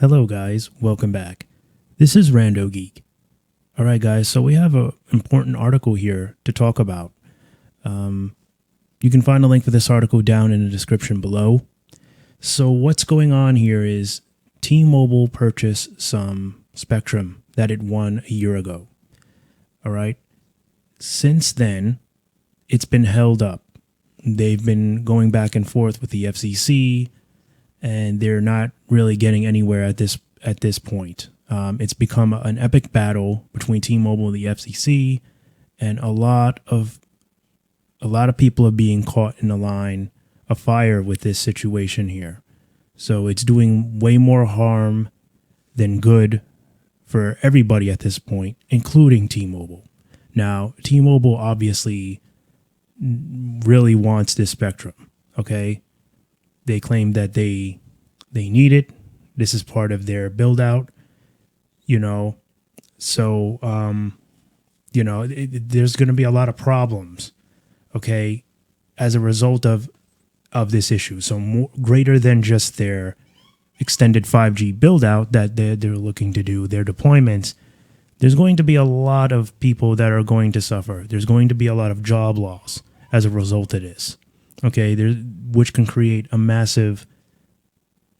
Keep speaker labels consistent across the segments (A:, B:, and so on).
A: Hello guys, welcome back. This is RandoGEEK. Alright guys, so we have an important article here to talk about. You can find a link for this article down in the description below. So what's going on here is T-Mobile purchased some spectrum that it won a year ago. Alright, since then, it's been held up. They've been going back and forth with the FCC, and they're not really getting anywhere at this point. It's become an epic battle between T-Mobile and the FCC, and a lot of people are being caught in the line of fire with this situation here. So it's doing way more harm than good for everybody at this point, including T-Mobile. Now, T-Mobile obviously really wants this spectrum, okay? They claim that they need it. This is part of their build out, So, there's going to be a lot of problems, okay, as a result of this issue. So greater than just their extended 5G build out that they're looking to do, their deployments. There's going to be a lot of people that are going to suffer. There's going to be a lot of job loss as a result of this, okay, which can create a massive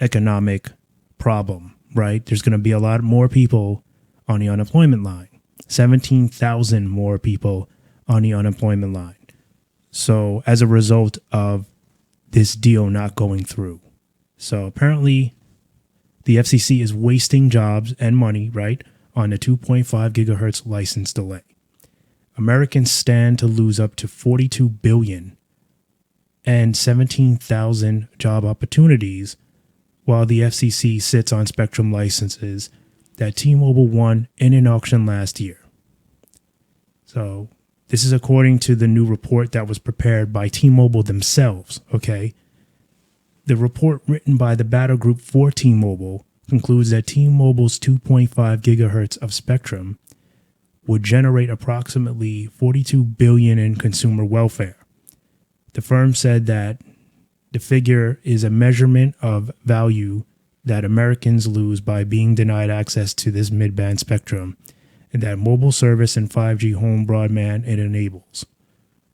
A: economic problem, right? There's going to be a lot more people on the unemployment line, 17,000 more people on the unemployment line. So as a result of this deal not going through. So apparently the FCC is wasting jobs and money, right, on the 2.5 gigahertz license delay. Americans stand to lose up to $42 billion and 17,000 job opportunities while the FCC sits on spectrum licenses that T-Mobile won in an auction last year. So this is according to the new report that was prepared by T-Mobile themselves, okay? The report written by the battle group for T-Mobile concludes that T-Mobile's 2.5 gigahertz of spectrum would generate approximately $42 billion in consumer welfare. The firm said that the figure is a measurement of value that Americans lose by being denied access to this mid-band spectrum, and that mobile service and 5G home broadband it enables.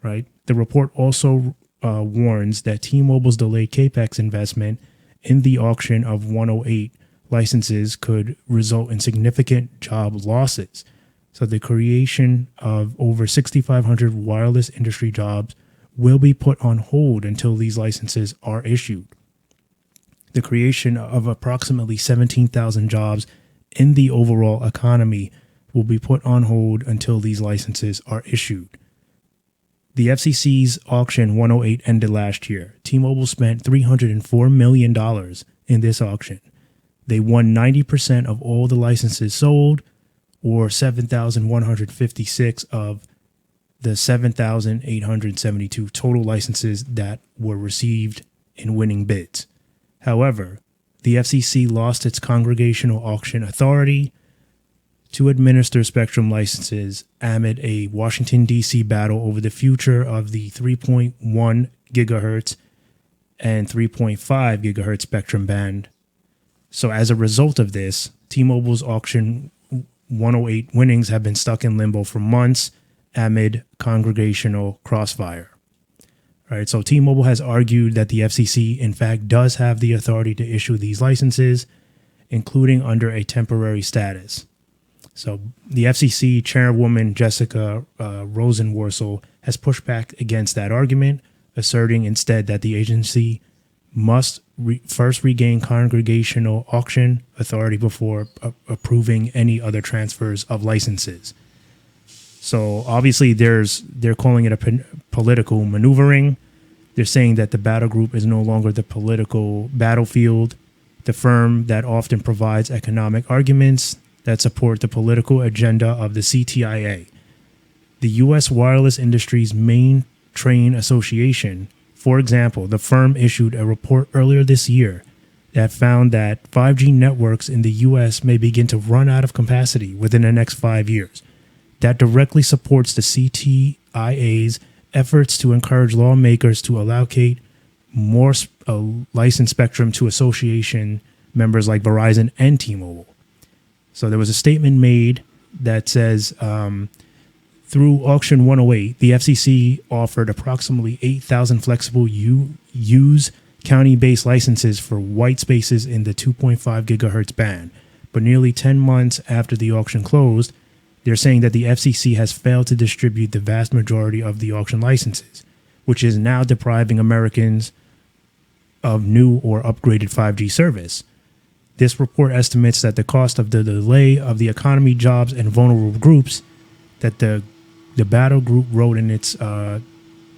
A: Right? The report also warns that T-Mobile's delayed capex investment in the auction of 108 licenses could result in significant job losses. So the creation of over 6,500 wireless industry jobs will be put on hold until these licenses are issued. The creation of approximately 17,000 jobs in the overall economy will be put on hold until these licenses are issued. The FCC's auction 108 ended last year. T-Mobile spent $304 million in this auction. They won 90% of all the licenses sold, or 7,156 of the 7,872 total licenses that were received in winning bids. However, the FCC lost its congregational auction authority to administer spectrum licenses amid a Washington, D.C. battle over the future of the 3.1 gigahertz and 3.5 gigahertz spectrum band. So as a result of this, T-Mobile's auction 108 winnings have been stuck in limbo for months amid congregational crossfire. All right, so T-Mobile has argued that the FCC, in fact, does have the authority to issue these licenses, including under a temporary status. So the FCC chairwoman, Jessica Rosenworcel, has pushed back against that argument, asserting instead that the agency must first regain congregational auction authority before approving any other transfers of licenses. So obviously they're calling it a political maneuvering. They're saying that the battle group is no longer the political battlefield, the firm that often provides economic arguments that support the political agenda of the CTIA. The U.S. wireless industry's main trade association, for example, the firm issued a report earlier this year that found that 5G networks in the U.S. may begin to run out of capacity within the next 5 years. That directly supports the CTIA's efforts to encourage lawmakers to allocate more licensed spectrum to association members like Verizon and T-Mobile. So there was a statement made that says, through Auction 108, the FCC offered approximately 8,000 flexible use county-based licenses for white spaces in the 2.5 gigahertz band. But nearly 10 months after the auction closed, they're saying that the FCC has failed to distribute the vast majority of the auction licenses, which is now depriving Americans of new or upgraded 5G service. This report estimates that the cost of the delay of the economy, jobs, and vulnerable groups that the battle group wrote in its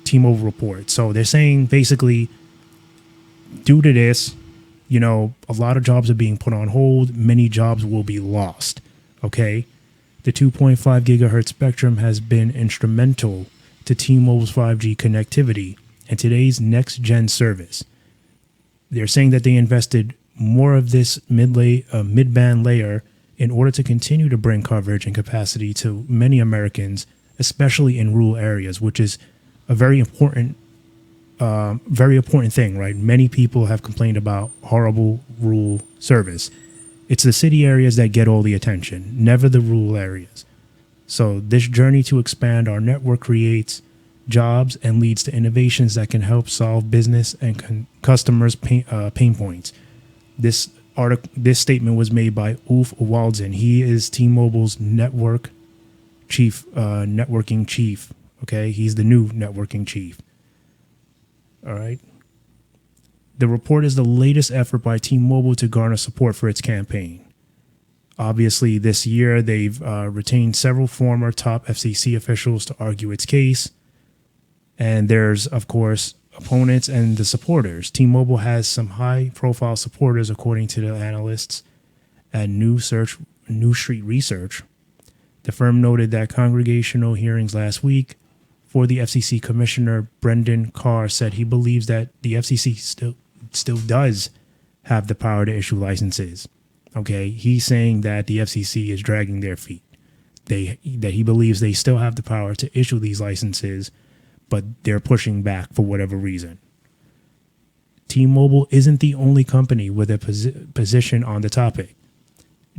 A: T-Mobile report. So they're saying basically, due to this, a lot of jobs are being put on hold. Many jobs will be lost. Okay. The 2.5 gigahertz spectrum has been instrumental to T-Mobile's 5G connectivity and today's next-gen service. They're saying that they invested more of this mid-band layer in order to continue to bring coverage and capacity to many Americans, especially in rural areas, which is a very important thing, right? Many people have complained about horrible rural service. It's the city areas that get all the attention, never the rural areas. So this journey to expand our network creates jobs and leads to innovations that can help solve business and customers' pain points. This statement was made by Ulf Waldsen. He is T-Mobile's networking chief. Okay, he's the new networking chief. All right. The report is the latest effort by T-Mobile to garner support for its campaign. Obviously, this year they've retained several former top FCC officials to argue its case. And there's, of course, opponents and the supporters. T-Mobile has some high-profile supporters, according to the analysts at New Street Research. The firm noted that congressional hearings last week for the FCC Commissioner Brendan Carr said he believes that the FCC still does have the power to issue licenses. Okay, he's saying that the FCC is dragging their feet. That he believes they still have the power to issue these licenses, but they're pushing back for whatever reason. T-Mobile isn't the only company with a position on the topic.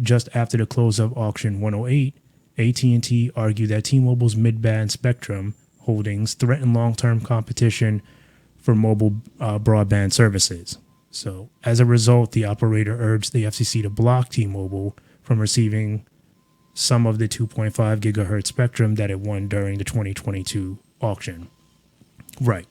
A: Just after the close of Auction 108, AT&T argued that T-Mobile's mid-band spectrum holdings threaten long-term competition for mobile broadband services. So, as a result, the operator urged the FCC to block T-Mobile from receiving some of the 2.5 gigahertz spectrum that it won during the 2022 auction. Right.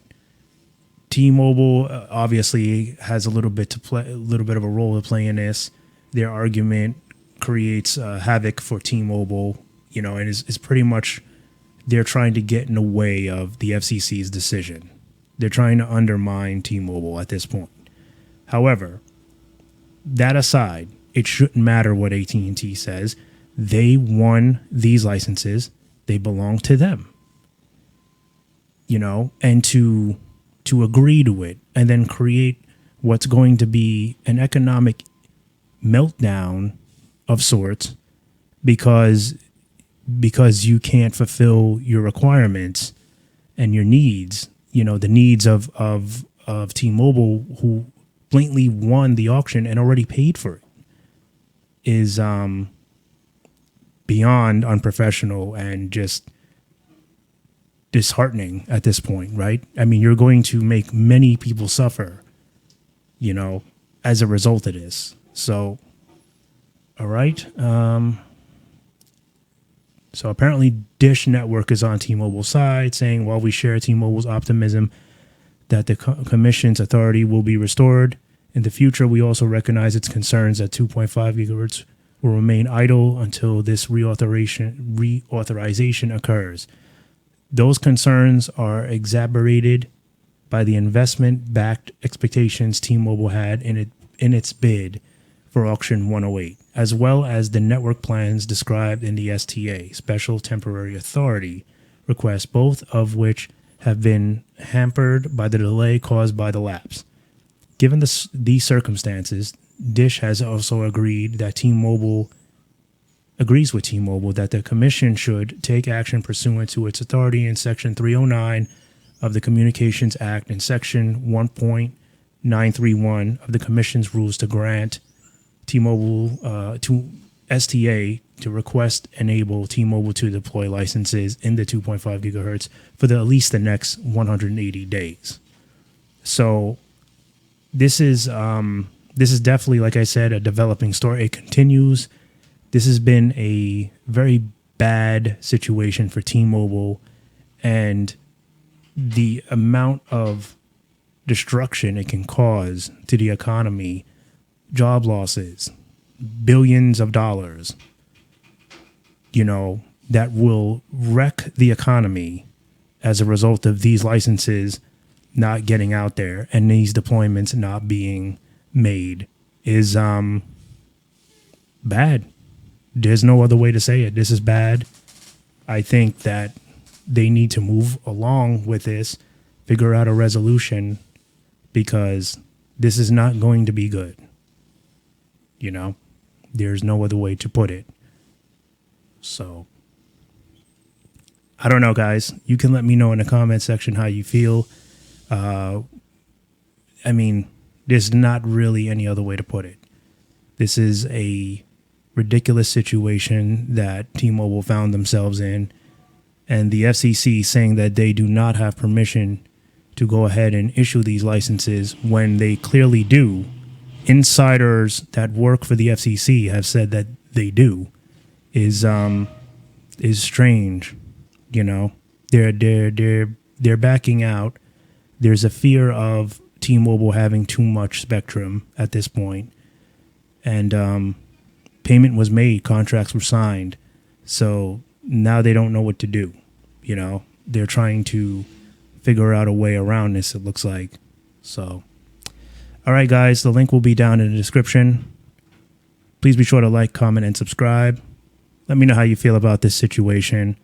A: T-Mobile obviously has a little bit of a role to play in this. Their argument creates havoc for T-Mobile, and is pretty much they're trying to get in the way of the FCC's decision. They're trying to undermine T-Mobile at this point. However, that aside, it shouldn't matter what AT&T says. They won these licenses. They belong to them. And to agree to it and then create what's going to be an economic meltdown of sorts because you can't fulfill your requirements and your needs, the needs of T-Mobile, who blatantly won the auction and already paid for it, is beyond unprofessional and just disheartening at this point, right? I mean, you're going to make many people suffer, as a result of this. So, all right. So apparently Dish Network is on T-Mobile's side, saying, while we share T-Mobile's optimism that the Commission's authority will be restored in the future, we also recognize its concerns that 2.5 gigahertz will remain idle until this reauthorization occurs. Those concerns are exacerbated by the investment-backed expectations T-Mobile had in its bid for Auction 108, as well as the network plans described in the STA, Special Temporary Authority request, both of which have been hampered by the delay caused by the lapse. Given these circumstances, Dish has also agrees with T-Mobile that the Commission should take action pursuant to its authority in Section 309 of the Communications Act and Section 1.931 of the Commission's rules to grant T-Mobile to STA to request enable T-Mobile to deploy licenses in the 2.5 gigahertz for at least the next 180 days. So this is definitely, like I said, a developing story. It continues. This has been a very bad situation for T-Mobile, and the amount of destruction it can cause to the economy, job losses, billions of dollars, that will wreck the economy as a result of these licenses not getting out there and these deployments not being made is bad. There's no other way to say it. This is bad. I think that they need to move along with this, figure out a resolution, because this is not going to be good. There's no other way to put it. So, I don't know, guys. You can let me know in the comment section how you feel. There's not really any other way to put it. This is a ridiculous situation that T-Mobile found themselves in, and the FCC saying that they do not have permission to go ahead and issue these licenses when they clearly do. Insiders that work for the FCC have said that they do. Is strange. They're backing out. There's a fear of T-Mobile having too much spectrum at this point, and payment was made, contracts were signed, so now they don't know what to do. They're trying to figure out a way around this, it looks like. So, all right, guys, the link will be down in the description. Please be sure to like, comment, and subscribe. Let me know how you feel about this situation.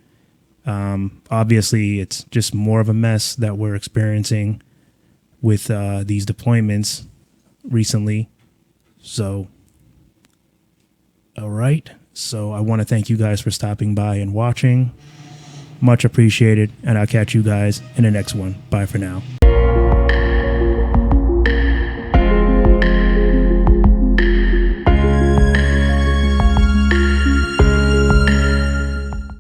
A: Obviously, it's just more of a mess that we're experiencing with these deployments recently. So, all right. So I want to thank you guys for stopping by and watching. Much appreciated, and I'll catch you guys in the next one. Bye for now.